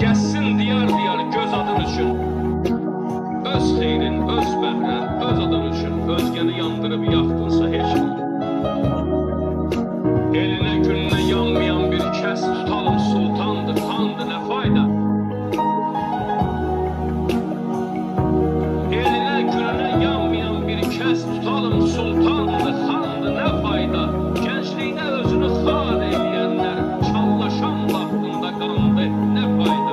Geçsin diyar diyar göz adın üçün. Öz xeyrin, öz bəhrən, öz adın üçün. Özgəni yandırıb yaxdınsa heç kim. Eline gününe yanmayan bir kəs tutalım sultandır, xandır, nə fayda? Eline gününe yanmayan bir kəs tutalım sultandır, xandır, nə fayda? Gençliğine özünü xar eyləyənlər çallaşan vaxtında qandı, nə fayda?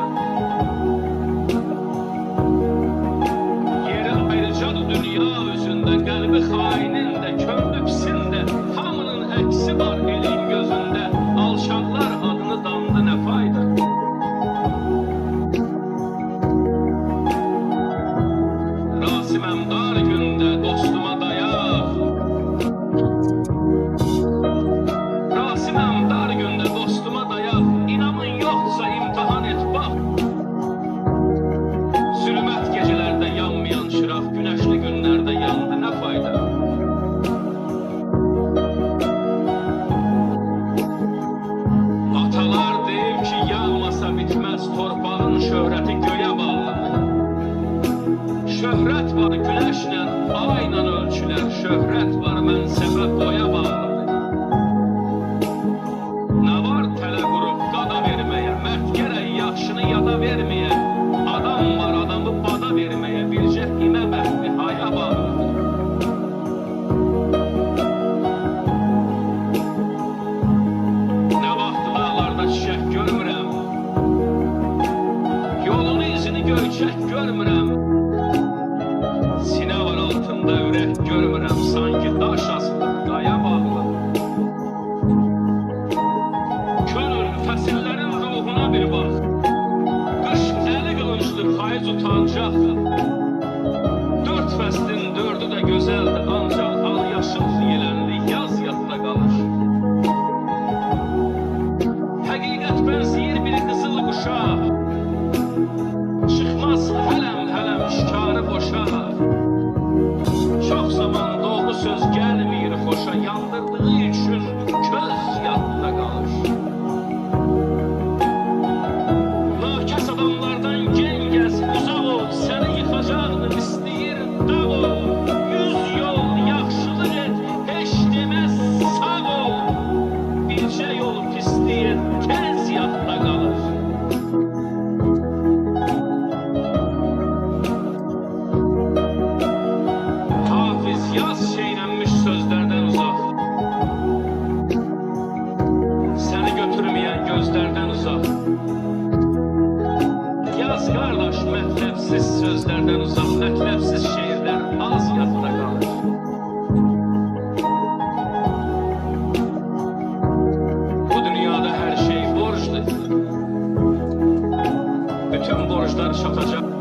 Yeri ayrıcadır dünya üzündə, qəlbi xainin də, könlü pisin də, hamının əksi var elin gözündə. Alçaqlar adını dandı, nə fayda? Rasiməm dar gündə dostuma dayaq. Rasiməm dar gündə dostuma dayaq. İnamın yoxsa imtihan et bax. Zülmət gecələrdə yanmayan çıraq, güneşli günlərdə yandı, nə fayda? Atalar deyib ki, yağmasa bitməz torpağın şöhrəti göyə bağlanır. Şöhrət var güneşlə, ayla ölçülər, şöhrət var mənsəbə boya bağlanır. Nə var tələ qurub qada verməyə, mərd gərək yaxşını yada verməyə. Adam var adamı bada verməyə, bircə himə bəxti haya bağlanır. Nə vaxt dağlarda çiçək görmürəm, yolun izini göyçək görmürəm. Sinə var altında ürək görmürəm, sanki daş asılıb qaya bağlı. Könül fəsillərin ruhuna bir bax. Qış əli qılınclı payız utancaqdır. Dörd fəslin dördü də gözəldir, ancaq al yaşıl yelənli yaz yadda qalır. Həqiqət bənzəyir bir qızıl quşa, çıxmaz hələm hələm şikarı boşa. Çox zaman doğru söz gəlmir xoşa, yandırdığı üçün köz yadda qalır. Nakəs adamlardan gen gəz, uzaq ol, səni yıxacaqdır, istəyir dağ ol. Yüz yol yaxşılıq et, heç deməz sağ ol. Bircə yolu pisliyir, tez yadda qalır. Hafiz yaz şeylənmiş sözlərdən uzaq. Səni götürməyən gözlərdən uzaq. Yaz qardaş mətləbsiz sözlərdən uzaq, mətləbsiz şeirlər az yadda qalır. Bu dünyada hər şey borcdur. Bütün borclar çatacaq.